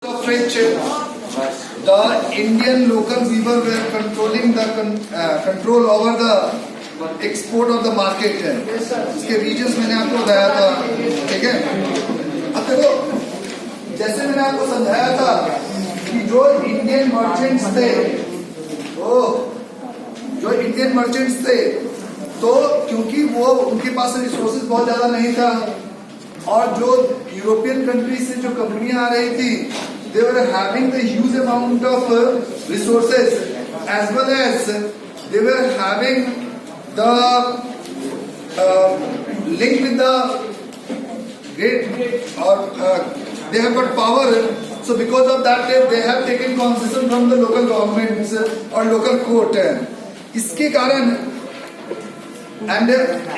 of which the Indian local weaver were controlling the control over the export of the market है। इसके regions मैंने आपको बताया था, ठीक है। अब देखो, जैसे मैंने आपको समझाया था कि जो इंडियन मर्चेंट्स थे, तो क्योंकि वो उनके पास रिसोर्सेज बहुत ज्यादा नहीं था, और जो यूरोपियन कंट्रीज से जो कंपनियां आ रही थी, they were having the huge amount of resources, as well as they were having the link with the great, or they have got power. So because of that they have taken concession from the local governments or local court. इसके कारण, and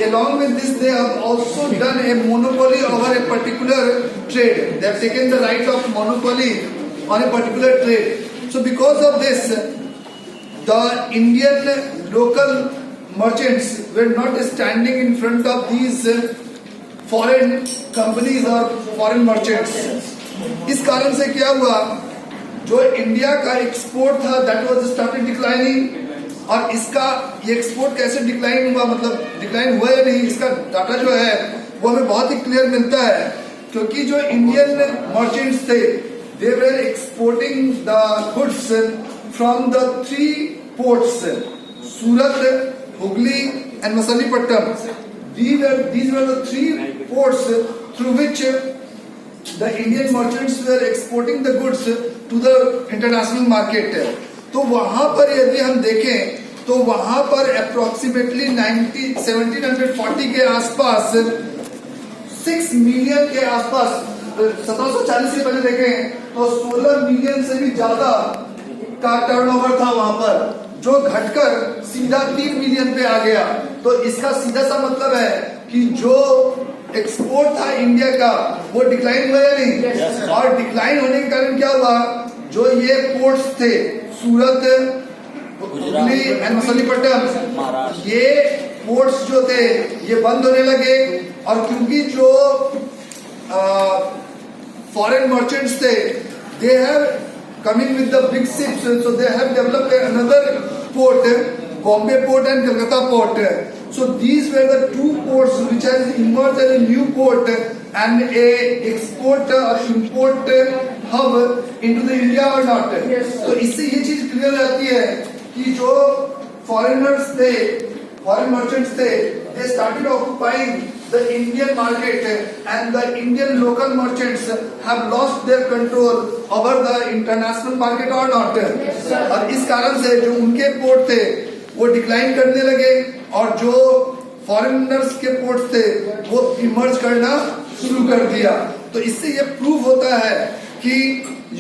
along with this they have also done a monopoly over a particular trade. They have taken the right of monopoly on a particular trade. So because of this, the Indian local merchants were not standing in front of these foreign companies or foreign merchants. इस कारण से क्या हुआ, जो India का export था that was started declining, और इसका ये एक्सपोर्ट कैसे डिक्लाइन हुआ, मतलब डिक्लाइन हुआ या नहीं, इसका डाटा जो है वो हमें बहुत ही क्लियर मिलता है। क्योंकि जो इंडियन मर्चेंट्स थे, they were exporting the goods from the 3 ports, Surat, Hooghly and Machilipatnam. These were the 3 ports through which the Indian merchants were exporting the goods to the international market. तो वहां पर यदि हम देखें तो वहां पर अप्रोक्सीमेटली 1740 के आसपास 6 मिलियन के आसपास, 1740 से पहले देखें तो 16 मिलियन से भी ज्यादा का टर्नओवर था वहां पर, जो घटकर सीधा 3 मिलियन पे आ गया। तो इसका सीधा सा मतलब है कि जो एक्सपोर्ट था इंडिया का वो डिक्लाइन हुआ या नहीं। और डिक्लाइन होने के कारण क्या हुआ, जो ये पोर्ट्स थे सूरत, हुगली एंड मछलीपट्टनम, ये पोर्ट्स जो थे ये बंद होने लगे। और क्योंकि जो फॉरेन मर्चेंट्स थे, they have coming with the big ships, so they have developed another port, Bombay port and Kolkata port. So these were the 2 ports which has emerged as a new port and a export or import hub into the India or not. तो इससे ये चीज clear रहती है कि जो foreigners थे, foreign merchants थे, they started occupying the Indian market, and the Indian local merchants have lost their control over the international market or not. और इस कारण से जो उनके पोर्ट थे वो डिक्लाइन करने लगे, और जो फॉरेनर्स के पोर्ट्स थे वो इमर्ज करना शुरू कर दिया। तो इससे ये प्रूव होता है कि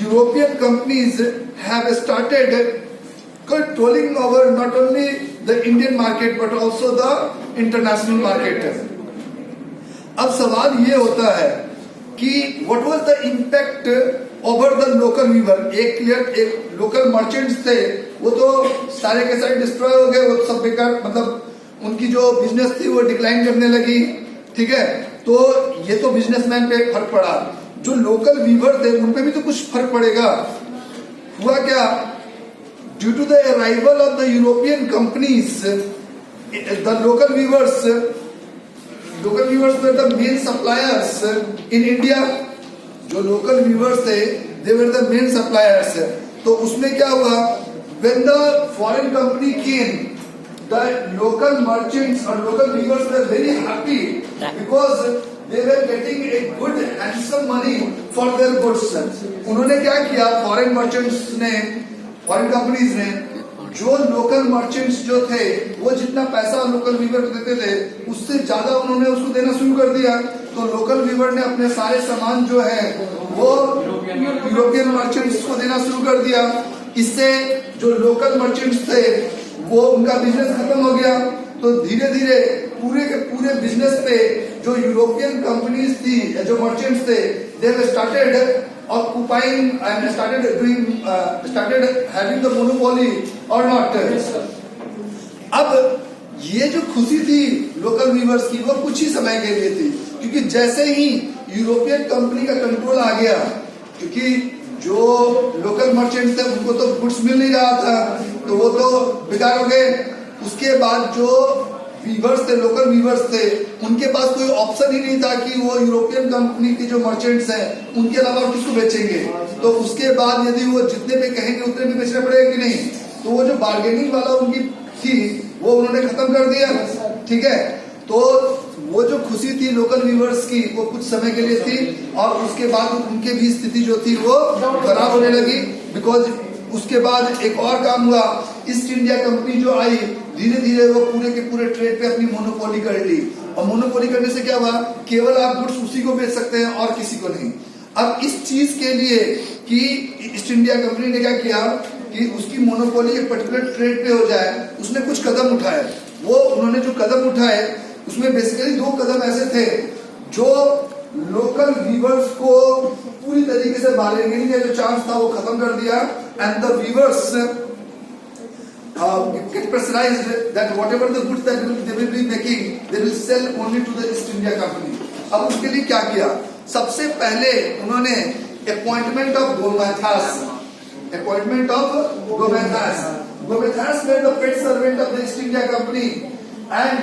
European companies have started controlling over not only the Indian market but also the international market. अब सवाल ये होता है कि what was the impact over the local weaver. एक लोकल मर्चेंट्स थे, वो तो सारे के सारे डिस्ट्रॉय हो गए, वो सब बेकार, मतलब उनकी जो बिजनेस थी वो डिक्लाइन करने लगी, ठीक है। तो ये तो बिजनेसमैन पे फर्क पड़ा, जो लोकल वीवर थे उन पे भी तो कुछ फर्क पड़ेगा। हुआ क्या, due to the arrival of the European companies, the local weavers were the main suppliers in India. जो लोकल वीवर्स थे, they were the main suppliers. तो उसमें क्या हुआ, when the foreign company came, the local merchants or local weavers were very happy because they were getting a good handsome money for their goods. उन्होंने क्या किया, foreign merchants ने, foreign companies ने, जो लोकल मर्चेंट्स जो थे वो जितना पैसा लोकल वीवर देते थे उससे ज्यादा उन्होंने उसको देना शुरू कर दिया। तो लोकल वीवर ने अपने सारे सामान जो है वो यूरोपियन मर्चेंट्स को देना शुरू कर दिया। इससे जो लोकल मर्चेंट्स थे वो उनका बिजनेस खत्म हो गया। तो धीरे धीरे पूरे के पूरे बिजनेस पे जो यूरोपियन कंपनीज थी, जो मर्चेंट्स थे, they have started occupying and started having the monopoly or not. अब ये जो खुशी थी लोकल वीवर्स की वो कुछ ही समय के लिए थी, क्योंकि जैसे ही यूरोपियन कंपनी का कंट्रोल आ गया, क्योंकि जो लोकल मर्चेंट थे उनको तो गुड्स मिल नहीं रहा था, तो वो तो बेकार हो गए। उसके बाद जो वीवर्स थे, लोकल वीवर्स थे, उनके पास कोई ऑप्शन ही नहीं था कि वो यूरोपियन कंपनी के जो मर्चेंट्स हैं उनके अलावा किसको बेचेंगे। तो उसके बाद यदि वो जितने पे कहेंगे उतने पे बेचना पड़ेगा कि नहीं, तो वो जो बार्गेनिंग वाला उनकी थी वो उन्होंने खत्म कर दिया। ठीक है, तो वो जो खुशी थी लोकल वीवर्स की वो कुछ समय के लिए थी, और उसके बाद उनके भी स्थिति जो थी वो खराब होने लगी। बिकॉज उसके बाद एक और काम हुआ, ईस्ट इंडिया कंपनी जो आई, धीरे धीरे वो पूरे के पूरे ट्रेड पे अपनी मोनोपोली कर ली। और मोनोपोली करने से क्या हुआ, केवल आप गुड्स उसी को बेच सकते हैं और किसी को नहीं। अब इस चीज के लिए कि ईस्ट इंडिया कंपनी ने क्या किया कि उसकी मोनोपोली एक पर्टिकुलर ट्रेड पे हो जाए, उसने कुछ कदम उठाए। वो उन्होंने जो कदम उठाए उसमें बेसिकली 2 कदम ऐसे थे जो लोकल वीवर्स को पूरी तरीके से बार्गेनिंग का जो चांस था वो खत्म कर दिया। And the weavers get pressurized that whatever the goods that they will be making, they will sell only to the East India Company. अब उसके लिए क्या किया, सबसे पहले उन्होंने appointment of gomasthas were the paid servant of the East India Company, and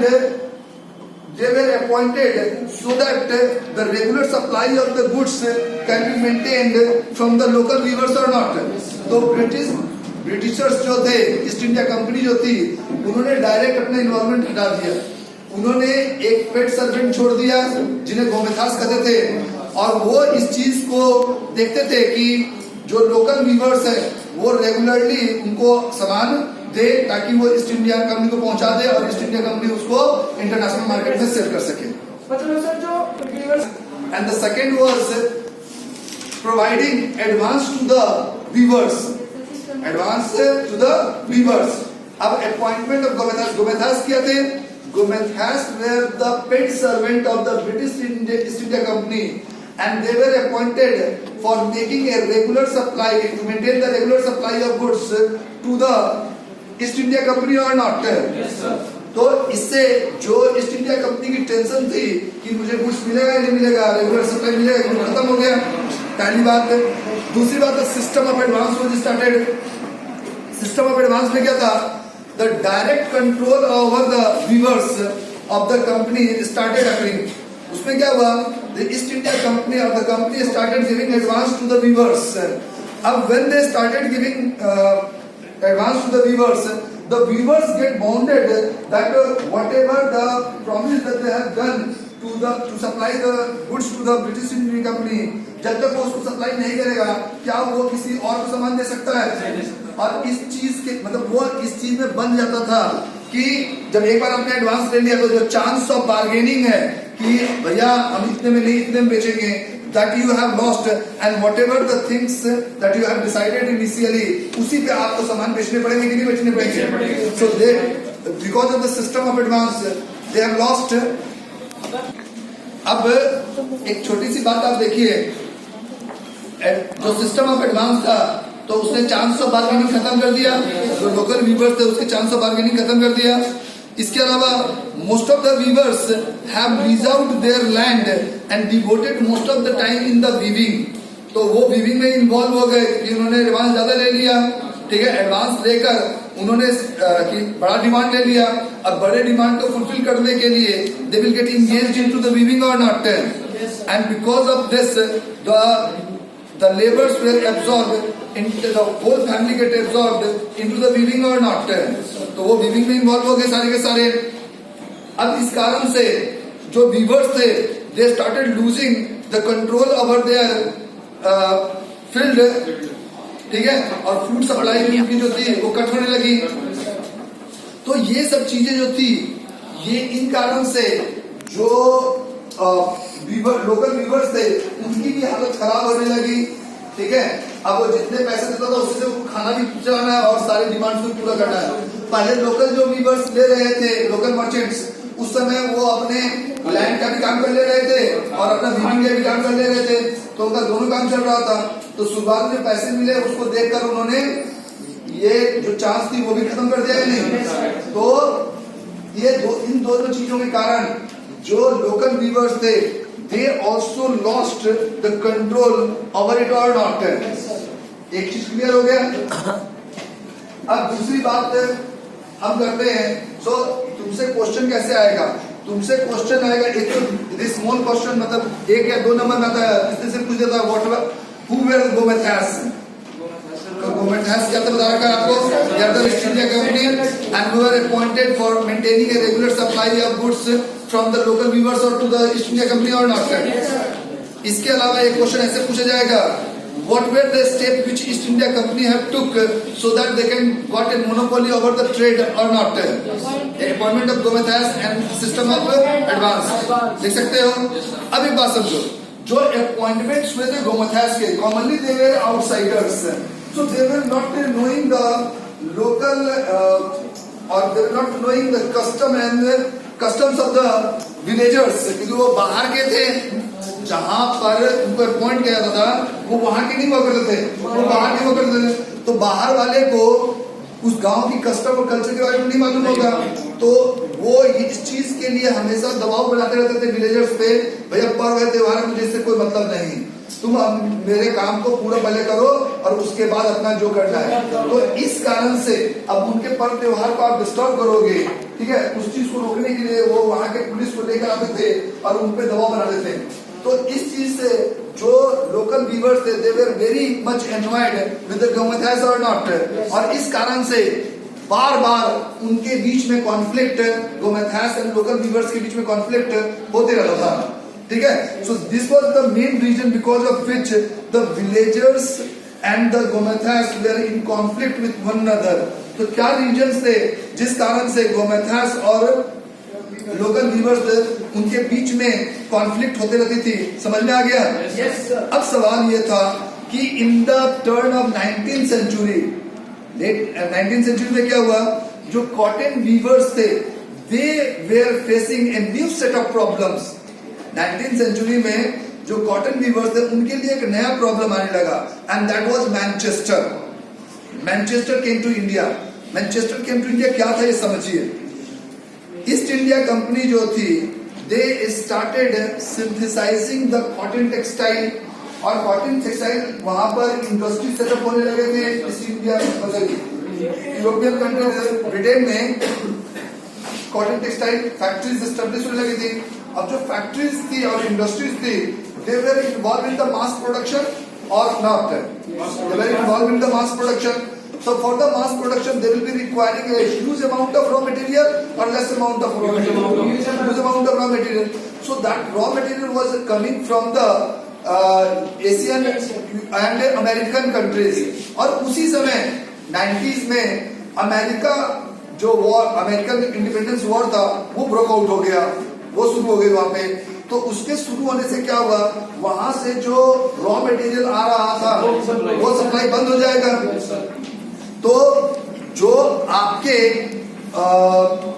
they were appointed so that the regular supply of the goods can be maintained from the local weavers or not. तो Britishers जो थे, East India Company जो थी, उन्होंने direct अपना involvement हटा दिया। उन्होंने एक पेड सर्वेंट छोड़ दिया जिन्हें गोमेथास कहते थे, और वो इस चीज को देखते थे कि जो लोकल वीवर्स है वो रेगुलरली उनको सामान दे ताकि वो ईस्ट इंडिया कंपनी को पहुंचा दे और ईस्ट इंडिया कंपनी उसको इंटरनेशनल मार्केट में सेल कर सके। And the second was providing advance to the weavers, अब अपॉइंटमेंट ऑफ गोमेथास क्या थे, गोमेथास were the paid servant of the British East India Company, and they were appointed for making a regular supply, to maintain the regular supply of goods to the East India Company or not? Yes, sir. तो इससे जो east India company की tension थी कि मुझे goods मिलेगा या नहीं मिलेगा, रेगुलर सप्लाई मिलेगा, वो खत्म हो गया, पहली बात। दूसरी बात, system of advance was started. System of advance में क्या था, the direct control over the weavers of the company started occurring. उसमें क्या हुआ, द ईस्ट इंडिया कंपनी और the company started giving advance to the weavers. अब when they started giving advance to the weavers, the weavers get bounded that whatever the promise that they have done to supply the goods to the British Indian Company, जब तक वो उसको supply नहीं करेगा क्या वो किसी और को सामान दे सकता है। और इस चीज के मतलब वो इस चीज में बन जाता था कि जब एक बार आपने एडवांस ले लिया तो जो चांस ऑफ बार्गेनिंग है कि भैया हम इतने में नहीं इतने में बेचेंगे, that you have lost, and whatever the things that you have decided initially, उसी पे आपको सामान बेचने पड़ेंगे कि नहीं बेचने पड़ेंगे। So they, because of the system of advance, they have lost. अब एक छोटी सी बात आप देखिए, जो सिस्टम ऑफ एडवांस था तो उसने चांस ऑफ बार्गेनिंग खत्म कर दिया, जो लोकल वीवर्स थे उसके चांस ऑफ बार्गेनिंग खत्म कर दिया। इसके अलावा most of the weavers have lease out their land and devoted most of the time in the weaving. तो वो वीविंग में इन्वॉल्व हो गए कि उन्होंने एडवांस ज्यादा ले लिया। ठीक है, एडवांस लेकर उन्होंने कि बड़ा डिमांड ले लिया। अब बड़े डिमांड को फुलफिल करने के लिए they will get engaged into the weaving और not, and because of this the labors were absorbed into the whole family get absorbed into the weaving or not, तो वो वीविंग में इन्वॉल्व हो गए सारे के सारे। अब इस कारण से जो वीवर्स थे they started losing the control over their field. ठीक है, और फूड सप्लाई भी जो थी वो कट होने लगी। तो ये सब चीजें जो थी ये इन कारण से जो लोकल वीवर्स थे उनकी भी हालत खराब होने लगी। ठीक है, अब वो जितने पैसे देता था उससे खाना भी चलाना है और सारी डिमांड्स को पूरा करना है। पहले लोकल जो वीवर्स ले रहे थे, लोकल मर्चेंट्स, उस समय वो अपने लैंड का भी काम कर ले रहे थे और अपना वीविंग का भी काम कर ले रहे थे, तो उनका दोनों काम चल रहा था। तो शुरुआत में पैसे मिले, उसको देखकर उन्होंने ये जो चांस थी वो भी खत्म कर दिया नहीं। तो ये इन दोनों चीजों के कारण जो लोकल वीवर्स थे they also lost the control over it or not. एक चीज क्लियर हो गया। अब दूसरी बात हम करते हैं। सो तुमसे क्वेश्चन कैसे आएगा? तुमसे क्वेश्चन आएगा एक तो स्मॉल क्वेश्चन, मतलब 1 या 2 नंबर में आता है, इससे से पूछ देता है व्हाट हु वेर गोमेथास। तो गोमेथास क्या था बता रखा है आपको? They are the East India Company and we were appointed for maintaining a regular supply of goods from the local weavers और to the East India Company और नॉट। इसके अलावा एक क्वेश्चन ऐसे पूछा जाएगा, what were the steps which East India Company have took so that they can got a monopoly over the trade or not? The appointment of Gomathas and system of advance। देख सकते हो? अब एक बात समझो, जो appointments हुए थे Gomathas के, commonly they were outsiders, so they were not knowing the local or they were not knowing the custom and the customs of the villagers, क्योंकि वो बाहर के थे। जहां पर उनको अपॉइंट किया जाता था वो वहां के नहीं हुआ करते थे, वो बाहर के हुआ करते थे। तो बाहर वाले को उस गांव की कस्टम और कल्चर के बारे में नहीं मालूम होगा, तो वो इस चीज के लिए हमेशा दबाव बनाते रहते थे विलेजर्स पे, भैया पर्व है त्योहार है, मुझे इससे कोई मतलब नहीं, तुम मेरे काम को पूरा पहले करो और उसके बाद अपना जो करना है। तो इस कारण से अब उनके पर्व त्योहार को आप डिस्टर्ब करोगे, ठीक है, उस चीज को रोकने के लिए वो वहां के पुलिस को लेकर आते थे और उन पे दबाव बनाते थे। तो इस चीज से जो लोकल वीवर्स थे they were very much annoyed with the gomasthas और नॉट, और इस कारण से बार बार उनके बीच में conflict, gomasthas and local weavers के बीच में कॉन्फ्लिक्ट होते रहता था, ठीक है। So this was the main reason because of which the villagers and the gomasthas were in conflict with one another. तो क्या रीजंस थे जिस कारण से गोमेथास और लोकल वीवर्स उनके बीच में कॉन्फ्लिक्ट होते रहती थी? समझ में आ गया? yes, अब सवाल ये था कि in the turn of 19th century, late 19th century में क्या हुआ, जो कॉटन वीवर्स थे they were facing a new set of problems. 19th century में जो कॉटन वीवर्स थे उनके लिए एक नया प्रॉब्लम आने लगा, and that was Manchester. Manchester came to India. Manchester came to India क्या था ये समझिए। ईस्ट इंडिया कंपनी जो थी they started synthesizing the cotton textile, और कॉटन टेक्सटाइल वहां पर इंडस्ट्री सेटअप होने लगे थे। ईस्ट इंडिया मतलब यूरोपियन कंट्री ब्रिटेन में कॉटन टेक्सटाइल फैक्ट्रीज स्टैब्लिश होने लगी थी। अब जो फैक्ट्रीज थी और इंडस्ट्रीज थी they were involved in the mass production और not, they were involved in the mass production. So for the mass production, they will be requiring a huge amount of raw material or less amount of raw material. Huge amount of raw material. So that raw material was coming from the Asian and American countries. और उसी समय 90s में America जो war, American independence war था वो break out हो गया, वो शुरू हो गई वहां पे। तो उसके शुरू होने से क्या हुआ, वहां से जो रॉ मटेरियल आ रहा था वो सप्लाई बंद हो जाएगा। तो जो आपके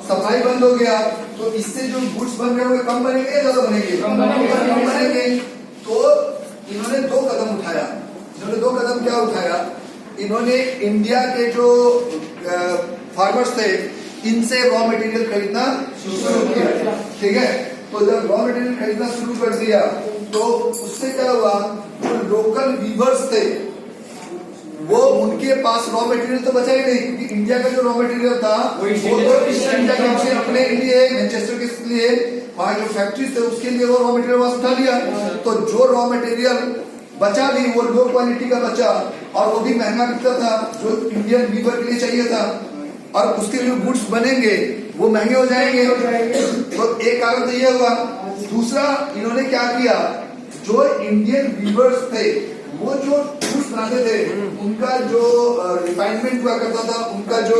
सप्लाई बंद हो गया तो इससे जो गुड्स बन रहे होंगे कम बनेंगे या ज्यादा बनेंगे? कम बनेंगे। तो इन्होंने 2 कदम उठाया। इन्होंने 2 कदम क्या उठाया, इन्होंने इंडिया के जो फार्मर्स थे इनसे रॉ मटेरियल खरीदना शुरू किया, ठीक है। तो जब रॉ मटेरियल खरीदना शुरू कर दिया तो उससे क्या हुआ, जो लोकल वीवर्स थे वो उनके पास रॉ मटेरियल तो बचा ही नहीं, क्योंकि इंडिया का जो रॉ मटेरियल था वो तो ईस्ट इंडिया कंपनी अपने लिए, मैनचेस्टर के लिए वहां जो फैक्ट्रीज थे उसके लिए वो रॉ मटेरियल वहां उठा लिया। तो जो रॉ मटेरियल बचा भी वो लो क्वालिटी का बचा और वो भी महंगा बिकता था, जो इंडियन वीवर के लिए चाहिए था, और उसके जो गुड्स बनेंगे वो महंगे हो जाएंगे। तो एक कारण तो ये हुआ। दूसरा, इन्होंने क्या किया, जो इंडियन वीवर्स थे वो जो गुड्स बनाते थे उनका जो रिफाइनमेंट हुआ करता था, उनका जो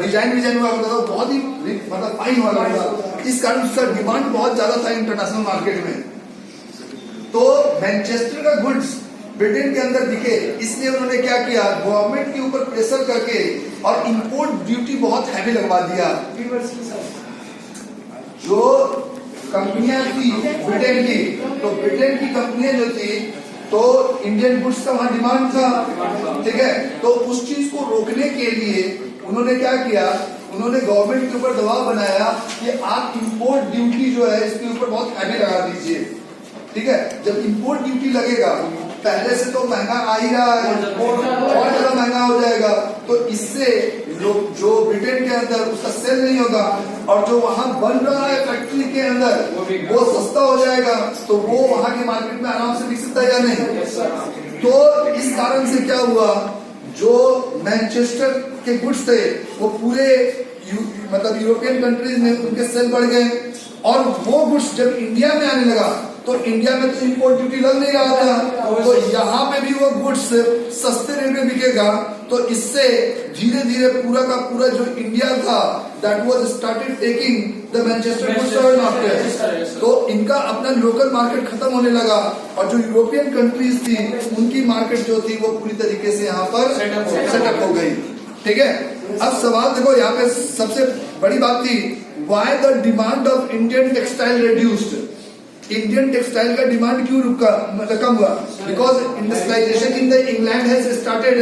डिजाइन हुआ करता था बहुत ही मतलब फाइन हुआ करता था। इस कारण उसका डिमांड बहुत ज्यादा था इंटरनेशनल मार्केट में। तो मैनचेस्टर का गुड्स ब्रिटेन के अंदर बिके, इसलिए उन्होंने क्या किया, गवर्नमेंट के ऊपर प्रेशर करके और इंपोर्ट ड्यूटी बहुत हैवी लगवा दिया। जो कंपनियां थी ब्रिटेन की, तो ब्रिटेन की कंपनियां जो थी तो इंडियन गुड्स का वहां डिमांड था, ठीक है। तो उस चीज को रोकने के लिए उन्होंने क्या किया, उन्होंने गवर्नमेंट के ऊपर दबाव बनाया कि आप इंपोर्ट ड्यूटी जो है इसके ऊपर बहुत हैवी लगा दीजिए, ठीक है। जब इंपोर्ट ड्यूटी लगेगा पहले से तो महंगा आ ही रहा है और ज्यादा महंगा हो जाएगा, तो इससे लोग जो ब्रिटेन के अंदर उसका सेल नहीं होगा और जो वहां बन रहा है फैक्ट्री के अंदर वो सस्ता हो जाएगा, तो वो वहां के मार्केट में आराम से बिक सकता है या नहीं। तो इस कारण से क्या हुआ, जो मैनचेस्टर के गुड्स थे वो पूरे मतलब यूरोपियन कंट्रीज में उनके सेल बढ़ गए, और वो गुड्स जब इंडिया में आने लगा तो इंडिया में तो इंपोर्ट ड्यूटी लग नहीं रहा था, तो यहाँ पे भी वो गुड्स सस्ते रेट में बिकेगा, तो इससे धीरे धीरे पूरा का पूरा जो इंडिया था that was started taking the Manchester goods market, तो इनका अपना लोकल मार्केट खत्म होने लगा, और जो यूरोपियन कंट्रीज थी उनकी मार्केट जो थी वो पूरी तरीके से यहाँ पर सेटअप हो गई। ठीक है, अब सवाल देखो, यहाँ पे सबसे बड़ी बात थी, why the demand of Indian textile reduced. Indian textile का डिमांड क्यों कम हुआ? Because industrialization in the England has started,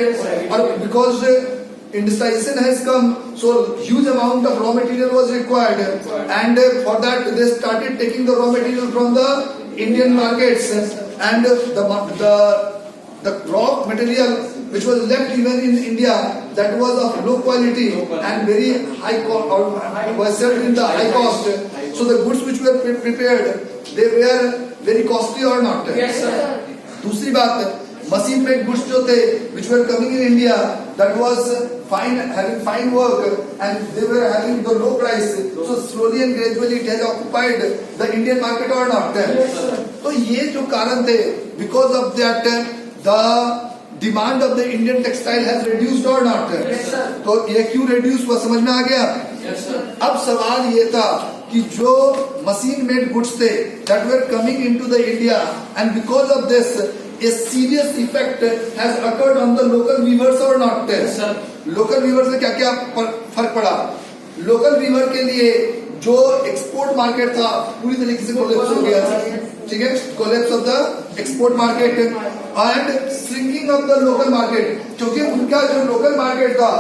और because industrialization has come, so huge amount of raw material was required, and for that they started taking the raw material from the Indian markets, and the raw material which was left even in India that was of low quality and very high cost, or was sold in the high cost, so the goods which were prepared they were very costly or not? Yes sir. दूसरी बात, machine made goods जो थे which were coming in India that was fine, having fine work, and they were having the low price, so slowly and gradually it has occupied the Indian market or not? Yes sir. तो ये जो कारण थे, because of that the demand of the Indian textile has reduced or not? Yes sir. तो ये क्यों reduce हुआ, समझ में आ गया? Yes sir. अब सवाल ये था कि जो मशीन मेड गुड्स थे that were coming into the India, and because of this a serious effect has occurred on the local weavers or not? Yes sir. Local weaver से क्या क्या फर्क पड़ा? लोकल वीवर के लिए जो एक्सपोर्ट मार्केट था पूरी तरीके से कोलैप्स हो गया, ठीक है, collapse of the export market and shrinking of the local market, क्योंकि उनका जो लोकल मार्केट था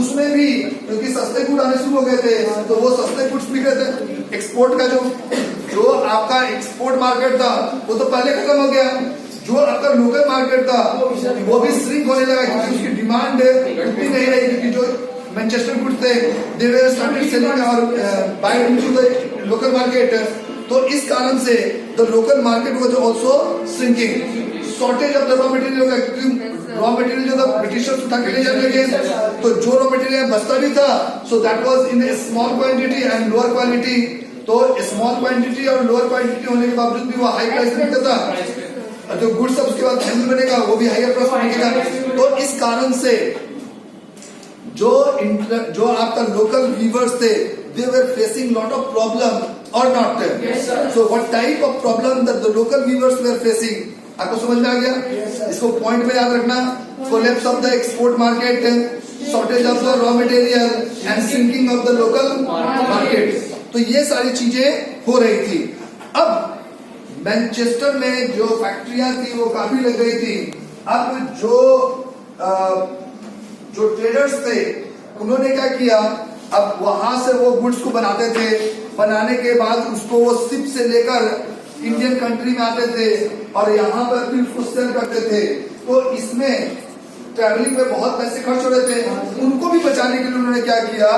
उसमें भी क्योंकि सस्ते गुड आने शुरू हो गए थे, तो वो सस्ते गुड्स बिक रहे थे। एक्सपोर्ट का जो आपका एक्सपोर्ट मार्केट था वो तो पहले खत्म हो गया, जो आपका लोकल मार्केट था वो भी श्रिंक होने लगा, क्योंकि उसकी डिमांड उतनी नहीं रही, क्योंकि जो मैनचेस्टर गुड्स थे दे वर स्टार्टेड सेलिंग और buying into the local market, तो इस कारण से the local market was also shrinking. Shortage of the raw material होगा, क्योंकि रॉ मटेरियल जो था ब्रिटिशर्स उठा के ले जाने लगे, तो जो रॉ मटेरियल बचता भी था so that was in A small quantity and lower quality, तो स्मॉल क्वांटिटी और लोअर क्वांटिटी होने के बावजूद भी वो हाई प्राइस में बिकता था, जो गुड्स अब उसके बाद हैंडल बनेगा वो भी हायर प्राइस में बिकेगा। तो इस कारण से जो आपका लोकल वीवर्स थे they were facing lot of problem or not? Yes sir. So what type of problem that the local weavers were facing, आपको समझ में आ गया? Yes sir. इसको पॉइंट में याद रखना, collapse of the export market, shortage of the raw material and sinking of the local market, तो ये सारी चीजें हो रही थी। अब मैनचेस्टर में जो फैक्ट्रियां थी वो काफी लग गई थी, अब जो ट्रेडर्स थे उन्होंने क्या किया, अब वहां से वो गुड्स को बनाते थे, बनाने के बाद उसको वो शिप से लेकर इंडियन कंट्री में आते थे और यहाँ पर फिर उसको सेल करते थे, तो इसमें ट्रैवलिंग में बहुत पैसे खर्च हो रहे थे, उनको भी बचाने के लिए उन्होंने क्या किया,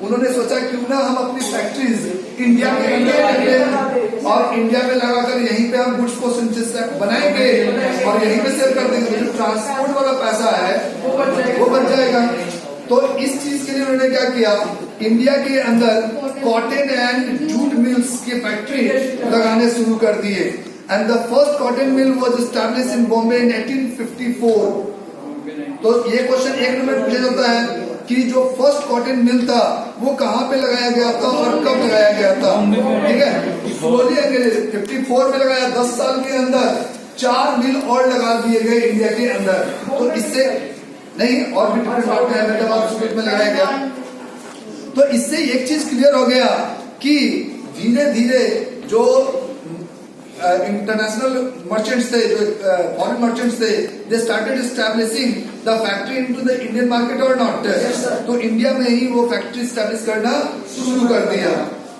उन्होंने सोचा क्यों ना हम अपनी फैक्ट्रीज इंडिया के अंदर रखें और इंडिया में लगाकर यहीं पे हम गुड्स को बनाएंगे और यहीं पे सेल कर देंगे, जो ट्रांसपोर्ट वाला पैसा है वो बच जाएगा। तो इस चीज के लिए उन्होंने क्या किया, इंडिया के अंदर कॉटन एंड जूट मिल्स की फैक्ट्री लगाने शुरू कर दिए, and the first cotton mill was established in Bombay in 1854। तो ये क्वेश्चन एक नंबर पूछा जाता है कि जो फर्स्ट कॉटन मिल था वो कहाँ पे लगाया गया था और कब लगाया गया था, ठीक है, स्लोली 54 में लगाया, 10 साल के अंदर 4 मिल और लगा दिए गए इंडिया के अंदर, तो इससे नहीं और भी डिफरेंट बात है, हैदराबाद स्टेट में लगाया गया। तो इससे एक चीज क्लियर हो गया कि धीरे धीरे जो इंटरनेशनल मर्चेंट्स थे, जो फॉरेन मर्चेंट्स थे, they started establishing the factory into the Indian market और नॉट, तो इंडिया में ही वो फैक्ट्री एस्टैब्लिश करना शुरू कर दिया।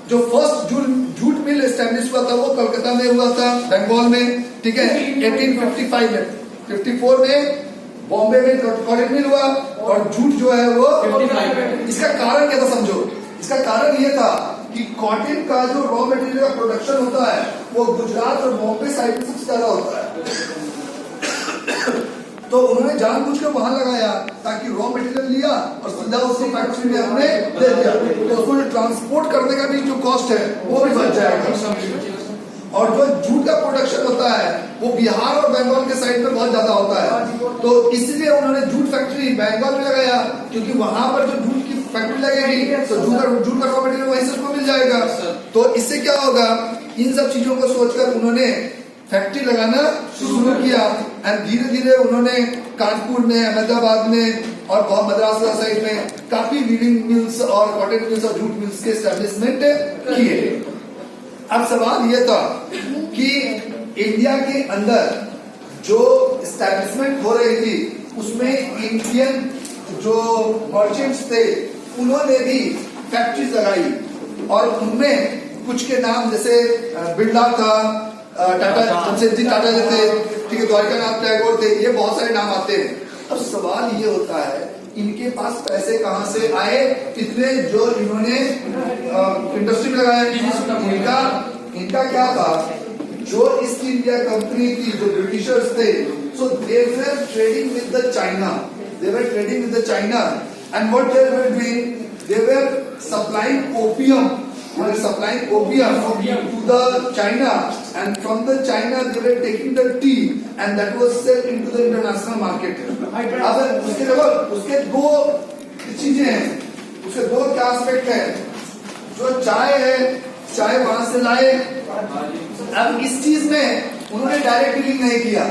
जो फर्स्ट जूट मिल एस्टैब्लिश हुआ था वो कलकत्ता में हुआ था, बंगाल में, ठीक है, 1855 में 54 में बॉम्बे में कॉटन मिल हुआ और जूट जो है वो 55। इसका कारण क्या था समझो। इसका कारण ये था कि कॉटन का जो रॉ मटेरियल का प्रोडक्शन होता है वो गुजरात और बॉम्बे साइड में सबसे ज्यादा होता है। तो उन्होंने जानबूझ के वहां लगाया ताकि रॉ मटेरियल लिया और सीधा उसको फैक्ट्री में हमने दे दिया, तो उसको जो ट्रांसपोर्ट करने का भी जो कॉस्ट है वो भी बच जाएगा। और जो जूट का प्रोडक्शन होता है वो बिहार और बंगाल के साइड में बहुत ज्यादा होता है, तो इसलिए उन्होंने जूट फैक्ट्री बंगाल में लगाया क्योंकि वहां पर जो जूट की फैक्ट्री लगेगी तो जूट का रॉ मटेरियल वहीं से उसको मिल जाएगा। तो इससे क्या होगा, इन सब चीजों को सोचकर उन्होंने फैक्ट्री लगाना शुरू किया एंड धीरे धीरे उन्होंने कानपुर में, अहमदाबाद में और मद्रास साइड में काफी वीविंग मिल्स और कॉटन मिल्स और जूट मिल्स के एस्टेब्लिशमेंट किए। अब सवाल यह था कि इंडिया के अंदर जो एस्टेब्लिशमेंट हो रही थी उसमें इंडियन जो मर्चेंट्स थे उन्होंने भी फैक्ट्रीज लगाई और उनमें कुछ के नाम जैसे बिरला था, टाटा, जमशेदजी टाटा जैसे, ठीक है, द्वारकानाथ टैगोर थे, ये बहुत सारे नाम आते हैं। अब सवाल ये होता है इनके पास पैसे कहां से आए इतने जो इन्होंने इंडस्ट्री में लगाए। इनका क्या था, जो ईस्ट इंडिया कंपनी थी, जो ब्रिटिशर्स थे, so they were trading with the China, and what they were doing, they were supplying opium, to the China, and from the China they were taking the tea and that was sold into the international market. अब उसके दो चीजें हैं, उसके दो क्या aspect है। जो चाय है, चाय वहां से लाए। अब इस चीज में उन्होंने डायरेक्ट डीलिंग नहीं किया,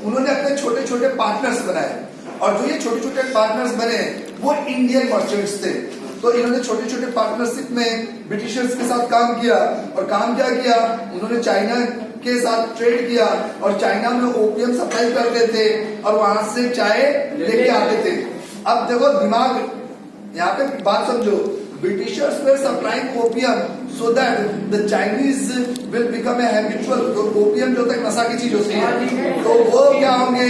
उन्होंने अपने छोटे छोटे पार्टनर्स बनाए और जो ये छोटे छोटे पार्टनर्स बने वो इंडियन मर्चेंट्स थे। तो इन्होंने छोटे छोटे पार्टनरशिप में ब्रिटिशर्स के साथ काम किया और काम क्या किया, उन्होंने चाइना के साथ ट्रेड किया और चाइना में ओपियम सप्लाई करते थे और वहां से चाय लेके आते थे। अब देखो दिमाग, यहाँ पे बात समझो, Britishers were supplying opium so that the Chinese will become a habitual. तो ओपियम जो तक नशा की चीज होती है तो वो क्या होंगे,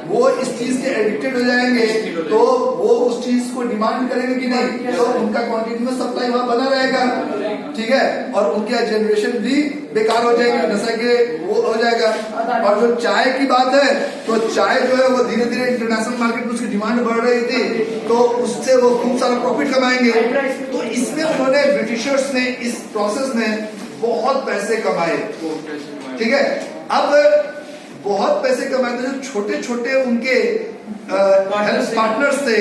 वो इस चीज के एडिक्टेड हो जाएंगे, तो वो उस चीज को डिमांड करेंगे कि नहीं, तो उनका कंटिन्यूअस सप्लाई वहां बना रहेगा, ठीक है, और उनके जनरेशन भी बेकार हो जाएगी, नशा के वो हो जाएगा। और जो चाय की बात है तो चाय जो है वो धीरे धीरे इंटरनेशनल मार्केट में उसकी डिमांड बढ़ रही थी, तो उससे वो खूब सारा प्रॉफिट कमाएंगे। तो इसमें उन्होंने ब्रिटिशर्स ने इस प्रोसेस में बहुत पैसे कमाए, ठीक है। अब बहुत पैसे कमाए थे, जो छोटे छोटे उनके पार्टनर्स थे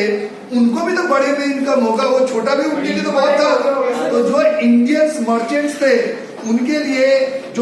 उनको भी तो बड़े में इनकम होगा, वो छोटा भी उनके लिए तो बहुत था। तो जो इंडियंस मर्चेंट्स थे उनके लिए जो